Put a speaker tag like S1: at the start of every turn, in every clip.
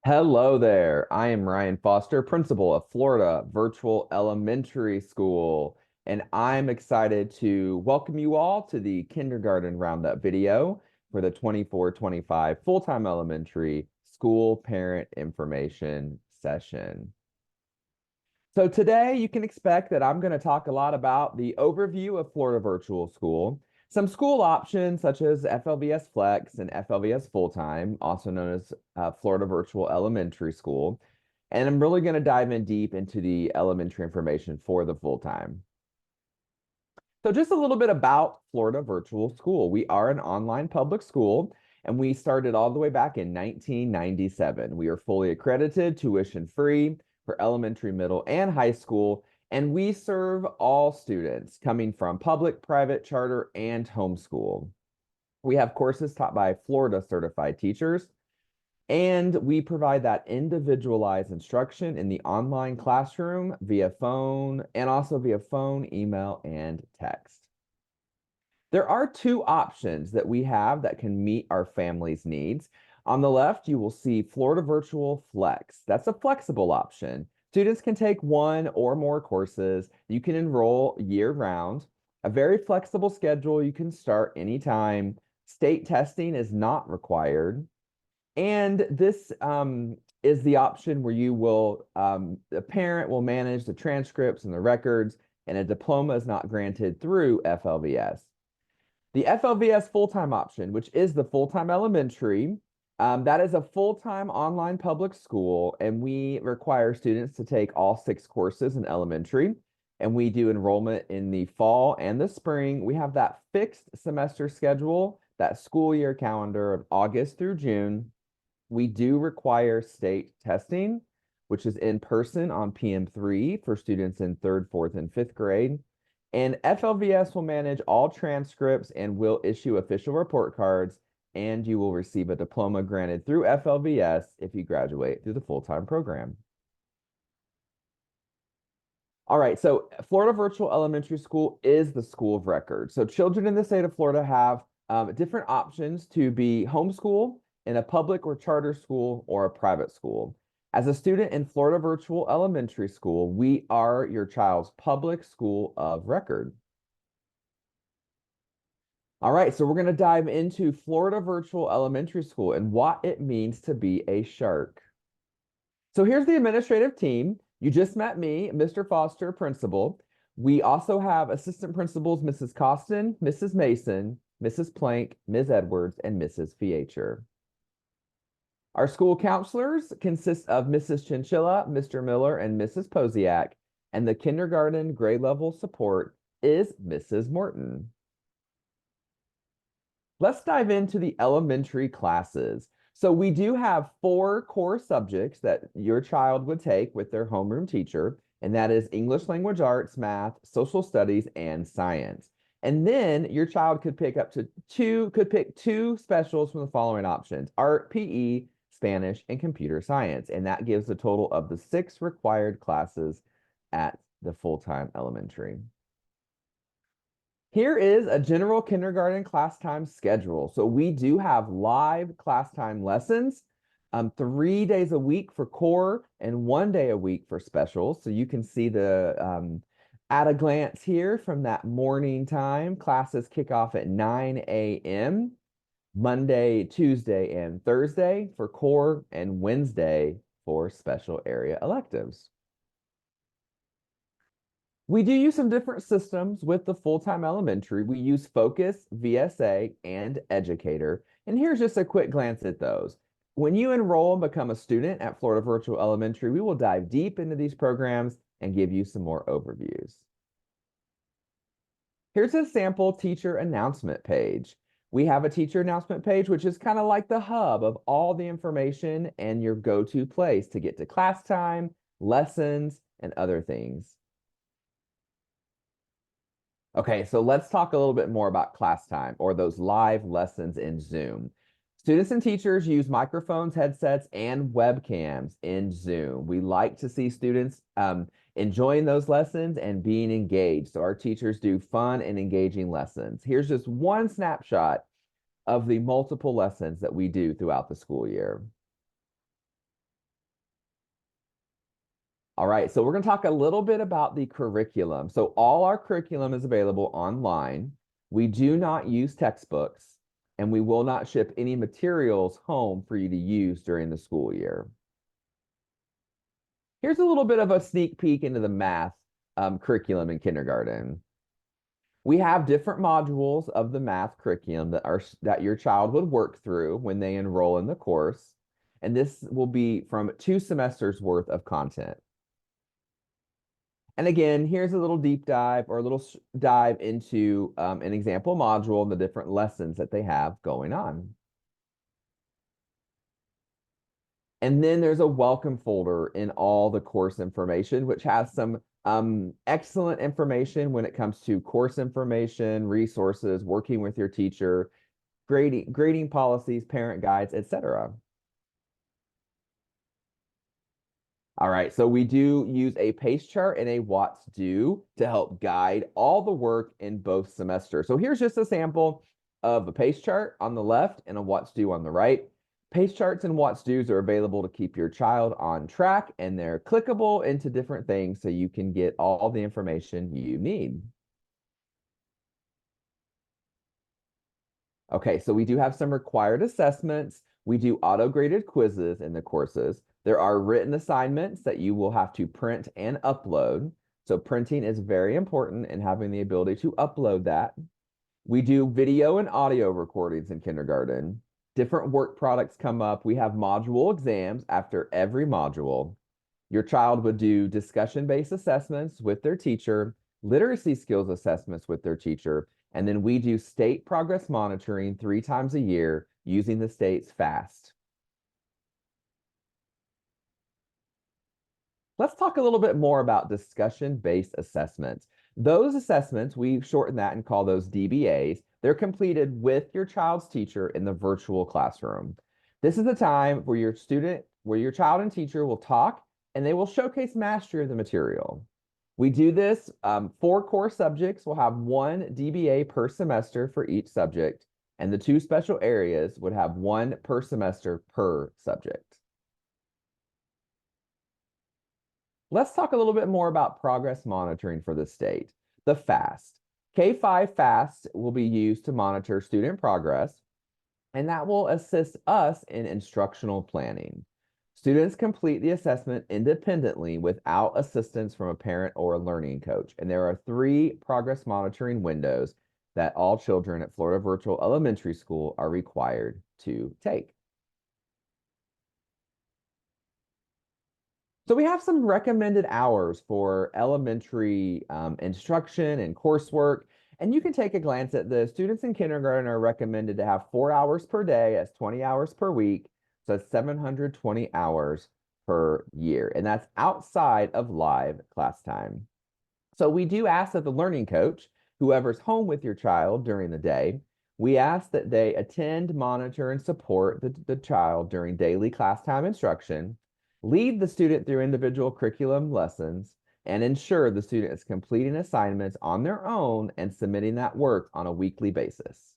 S1: Hello there. I am Ryan Foster, principal of Florida Virtual Elementary School, and I'm excited to welcome you all to the kindergarten roundup video for the 24-25 full-time elementary school parent information session. So today you can expect that I'm going to talk a lot about the overview of Florida Virtual School, some school options such as FLVS Flex and FLVS Full-Time, also known as Florida Virtual Elementary School. And I'm really going to dive in deep into the elementary information for the full-time. So just a little bit about Florida Virtual School. We are an online public school, and we started all the way back in 1997. We are fully accredited, tuition free for elementary, middle, and high school, and we serve all students coming from public, private, charter, and homeschool. We have courses taught by Florida certified teachers, and we provide that individualized instruction in the online classroom via phone and also via phone, email, and text. There are two options that we have that can meet our family's needs. On the left, you will see Florida Virtual Flex. That's a flexible option. Students can take one or more courses. You can enroll year round. A very flexible schedule. You can start anytime. State testing is not required. And this is the option where the parent will manage the transcripts and the records, and a diploma is not granted through FLVS. The FLVS full-time option, which is the full-time elementary, that is a full-time online public school, and we require students to take all 6 courses in elementary, and we do enrollment in the fall and the spring. We have that fixed semester schedule, that school year calendar of August through June. We do require state testing, which is in person on PM3 for students in 3rd, 4th, and 5th grade. And FLVS will manage all transcripts and will issue official report cards, and you will receive a diploma granted through FLVS if you graduate through the full-time program. All right, so Florida Virtual Elementary School is the school of record. So children in the state of Florida have different options to be homeschooled in a public or charter school or a private school. As a student in Florida Virtual Elementary School, we are your child's public school of record. All right, so we're going to dive into Florida Virtual Elementary School and what it means to be a shark. So here's the administrative team. You just met me, Mr. Foster, principal. We also have assistant principals, Mrs. Costin, Mrs. Mason, Mrs. Plank, Ms. Edwards, and Mrs. Fiecher. Our school counselors consist of Mrs. Chinchilla, Mr. Miller, and Mrs. Posiak, and the kindergarten grade level support is Mrs. Morton. Let's dive into the elementary classes. So we do have 4 core subjects that your child would take with their homeroom teacher, and that is English language arts, math, social studies, and science. And then your child could pick two specials from the following options: art, PE, Spanish, and computer science. And that gives a total of the 6 required classes at the full-time elementary. Here is a general kindergarten class time schedule. So we do have live class time lessons, 3 days a week for core and 1 day a week for specials. So you can see the at a glance here from that morning time. Classes kick off at 9 a.m. Monday, Tuesday, and Thursday for core, and Wednesday for special area electives. We do use some different systems with the full-time elementary. We use Focus, VSA, and Educator. And here's just a quick glance at those. When you enroll and become a student at Florida Virtual Elementary, we will dive deep into these programs and give you some more overviews. Here's a sample teacher announcement page. We have a teacher announcement page, which is kind of like the hub of all the information and your go-to place to get to class time, lessons, and other things. Okay, so let's talk a little bit more about class time or those live lessons in Zoom. Students and teachers use microphones, headsets, and webcams in Zoom. We like to see students enjoying those lessons and being engaged. So our teachers do fun and engaging lessons. Here's just one snapshot of the multiple lessons that we do throughout the school year. All right, so we're going to talk a little bit about the curriculum. So all our curriculum is available online. We do not use textbooks, and we will not ship any materials home for you to use during the school year. Here's a little bit of a sneak peek into the math curriculum in kindergarten. We have different modules of the math curriculum that your child would work through when they enroll in the course, and this will be from 2 semesters worth of content. And again, here's a little deep dive or a little dive into an example module and the different lessons that they have going on. And then there's a welcome folder in all the course information, which has some excellent information when it comes to course information, resources, working with your teacher, grading policies, parent guides, etc. All right, so we do use a pace chart and a what's due to help guide all the work in both semesters. So here's just a sample of a pace chart on the left and a what's due on the right. Pace charts and what's dues are available to keep your child on track, and they're clickable into different things so you can get all the information you need. Okay, so we do have some required assessments. We do auto-graded quizzes in the courses. There are written assignments that you will have to print and upload. So printing is very important and having the ability to upload that. We do video and audio recordings in kindergarten. Different work products come up. We have module exams after every module. Your child would do discussion-based assessments with their teacher, literacy skills assessments with their teacher, and then we do state progress monitoring 3 times a year using the state's FAST. Let's talk a little bit more about discussion-based assessments. Those assessments, we shorten that and call those DBAs. They're completed with your child's teacher in the virtual classroom. This is the time where your child and teacher will talk and they will showcase mastery of the material. We do this 4 core subjects. We'll have 1 DBA per semester for each subject, and the 2 special areas would have 1 per semester per subject. Let's talk a little bit more about progress monitoring for the state. The FAST. K-5 FAST will be used to monitor student progress, and that will assist us in instructional planning. Students complete the assessment independently without assistance from a parent or a learning coach. And there are 3 progress monitoring windows that all children at Florida Virtual Elementary School are required to take. So we have some recommended hours for elementary instruction and coursework. And you can take a glance at this. Students in kindergarten are recommended to have 4 hours per day. That's 20 hours per week. So that's 720 hours per year. And that's outside of live class time. So we do ask that the learning coach, whoever's home with your child during the day, we ask that they attend, monitor, and support the child during daily class time instruction, lead the student through individual curriculum lessons, and ensure the student is completing assignments on their own and submitting that work on a weekly basis.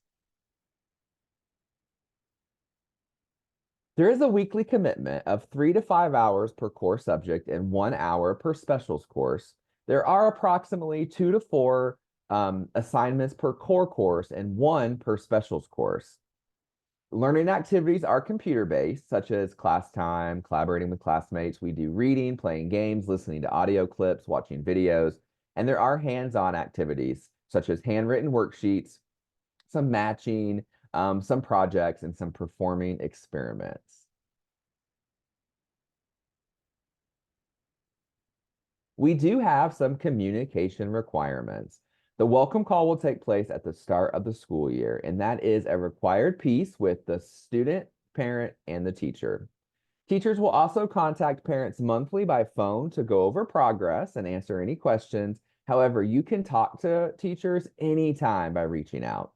S1: There is a weekly commitment of 3 to 5 hours per core subject and 1 hour per specials course. There are approximately 2 to 4 assignments per core course and 1 per specials course. Learning activities are computer-based, such as class time, collaborating with classmates. We do reading, playing games, listening to audio clips, watching videos, and there are hands-on activities, such as handwritten worksheets, some matching, some projects, and some performing experiments. We do have some communication requirements. The welcome call will take place at the start of the school year, and that is a required piece with the student, parent, and the teacher. Teachers will also contact parents monthly by phone to go over progress and answer any questions. However, you can talk to teachers anytime by reaching out.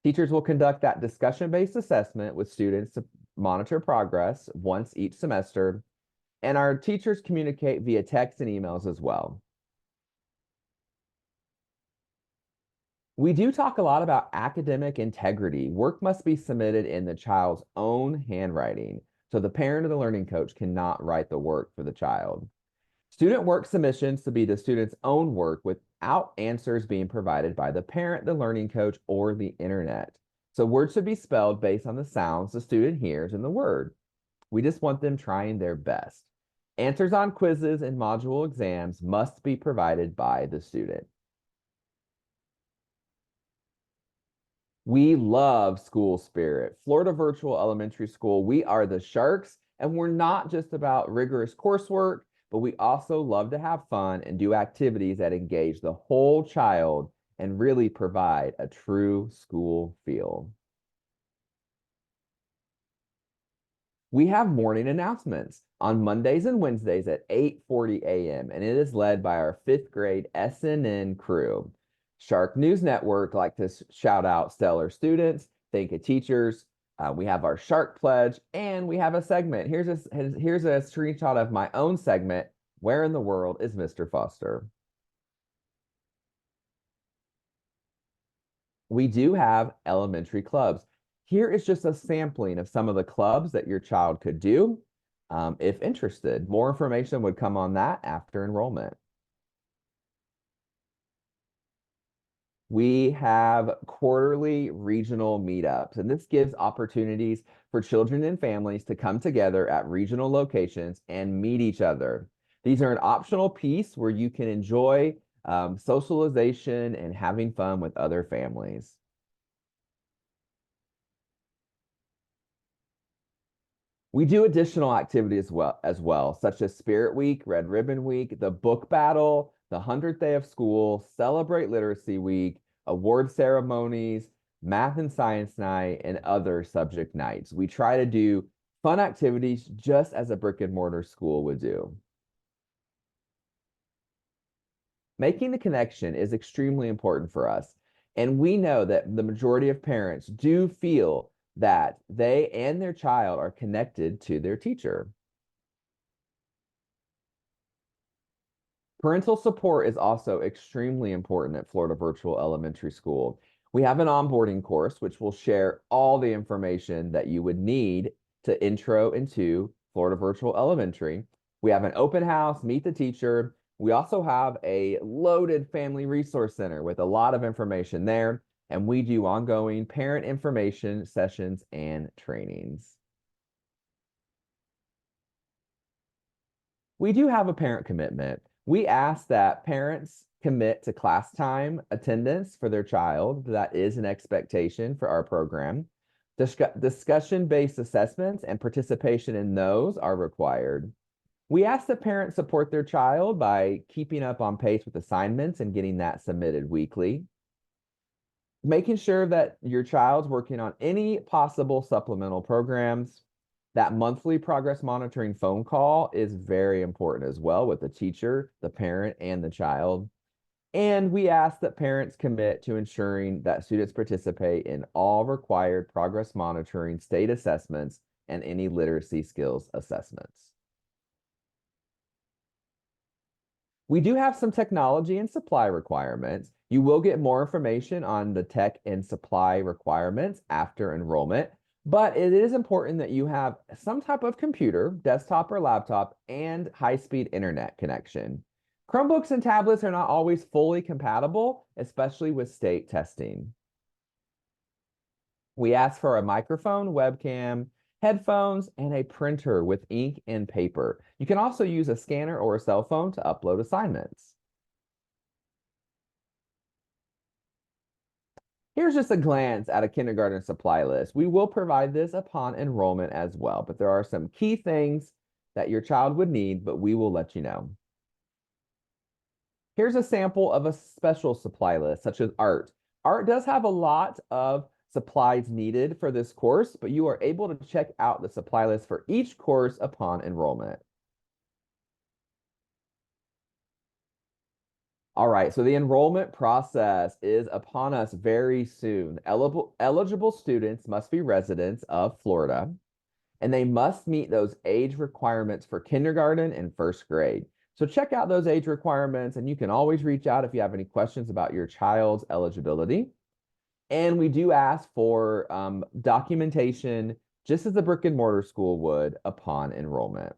S1: Teachers will conduct that discussion-based assessment with students to monitor progress once each semester, and our teachers communicate via text and emails as well. We do talk a lot about academic integrity. Work must be submitted in the child's own handwriting, so the parent or the learning coach cannot write the work for the child. Student work submissions to be the student's own work without answers being provided by the parent, the learning coach, or the internet. So words should be spelled based on the sounds the student hears in the word. We just want them trying their best. Answers on quizzes and module exams must be provided by the student. We love school spirit. Florida Virtual Elementary School, we are the Sharks, and we're not just about rigorous coursework, but we also love to have fun and do activities that engage the whole child and really provide a true school feel. We have morning announcements on Mondays and Wednesdays at 8:40 a.m., and it is led by our 5th grade SNN crew. Shark News Network like to shout out stellar students, thank you teachers. We have our Shark Pledge, and we have a segment. Here's a screenshot of my own segment. Where in the world is Mr. Foster? We do have elementary clubs. Here is just a sampling of some of the clubs that your child could do if interested. More information would come on that after enrollment. We have quarterly regional meetups, and this gives opportunities for children and families to come together at regional locations and meet each other. These are an optional piece where you can enjoy socialization and having fun with other families. We do additional activities as well, such as Spirit Week, Red Ribbon Week, the Book Battle, the 100th Day of School, Celebrate Literacy Week, award ceremonies, Math and Science Night, and other subject nights. We try to do fun activities just as a brick and mortar school would do. Making the connection is extremely important for us. And we know that the majority of parents do feel that they and their child are connected to their teacher. Parental support is also extremely important at Florida Virtual Elementary School. We have an onboarding course which will share all the information that you would need to intro into Florida Virtual Elementary. We have an open house, meet the teacher. We also have a loaded family resource center with a lot of information there, and we do ongoing parent information sessions and trainings. We do have a parent commitment. We ask that parents commit to class time attendance for their child. That is an expectation for our program. Discussion-based assessments and participation in those are required. We ask that parents support their child by keeping up on pace with assignments and getting that submitted weekly. Making sure that your child's working on any possible supplemental programs. That monthly progress monitoring phone call is very important as well with the teacher, the parent, and the child. And we ask that parents commit to ensuring that students participate in all required progress monitoring state assessments and any literacy skills assessments. We do have some technology and supply requirements. You will get more information on the tech and supply requirements after enrollment, but it is important that you have some type of computer, desktop or laptop, and high-speed internet connection. Chromebooks and tablets are not always fully compatible, especially with state testing. We ask for a microphone, webcam, headphones, and a printer with ink and paper. You can also use a scanner or a cell phone to upload assignments. Here's just a glance at a kindergarten supply list. We will provide this upon enrollment as well, but there are some key things that your child would need, but we will let you know. Here's a sample of a special supply list, such as art. Art does have a lot of supplies needed for this course, but you are able to check out the supply list for each course upon enrollment. All right, so the enrollment process is upon us very soon. Eligible students must be residents of Florida, and they must meet those age requirements for kindergarten and 1st grade. So check out those age requirements, and you can always reach out if you have any questions about your child's eligibility. And we do ask for documentation, just as the brick and mortar school would upon enrollment.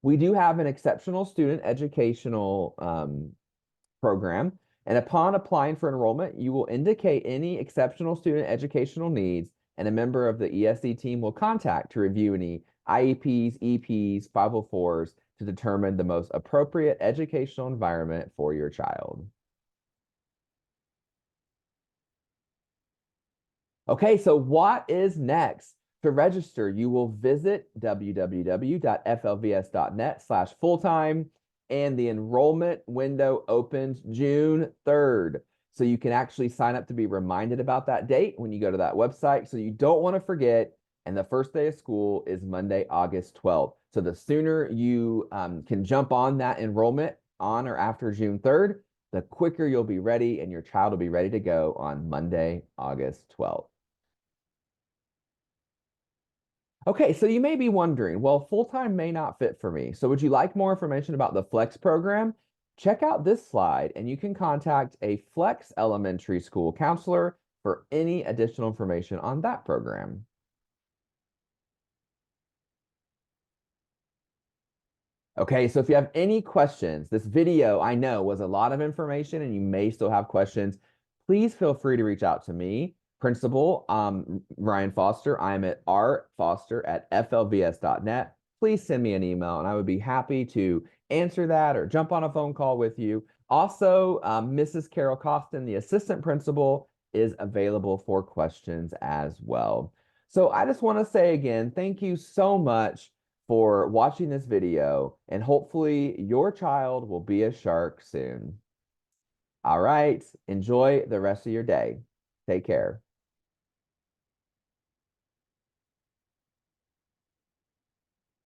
S1: We do have an exceptional student educational program. And upon applying for enrollment, you will indicate any exceptional student educational needs, and a member of the ESE team will contact to review any IEPs, EPs, 504s to determine the most appropriate educational environment for your child. Okay, so what is next? To register, you will visit www.flvs.net/fulltime, and the enrollment window opens June 3rd. So you can actually sign up to be reminded about that date when you go to that website. So you don't want to forget. And the first day of school is Monday, August 12th. So the sooner you can jump on that enrollment on or after June 3rd, the quicker you'll be ready and your child will be ready to go on Monday, August 12th. Okay, so you may be wondering, well, full-time may not fit for me. So would you like more information about the Flex program? Check out this slide and you can contact a Flex elementary school counselor for any additional information on that program. Okay, so if you have any questions, this video I know was a lot of information and you may still have questions. Please feel free to reach out to me, Principal Ryan Foster. I'm at rfoster@flvs.net. Please send me an email and I would be happy to answer that or jump on a phone call with you. Also, Mrs. Carol Costin, the assistant principal, is available for questions as well. So I just want to say again, thank you so much for watching this video, and hopefully your child will be a shark soon. All right, enjoy the rest of your day. Take care.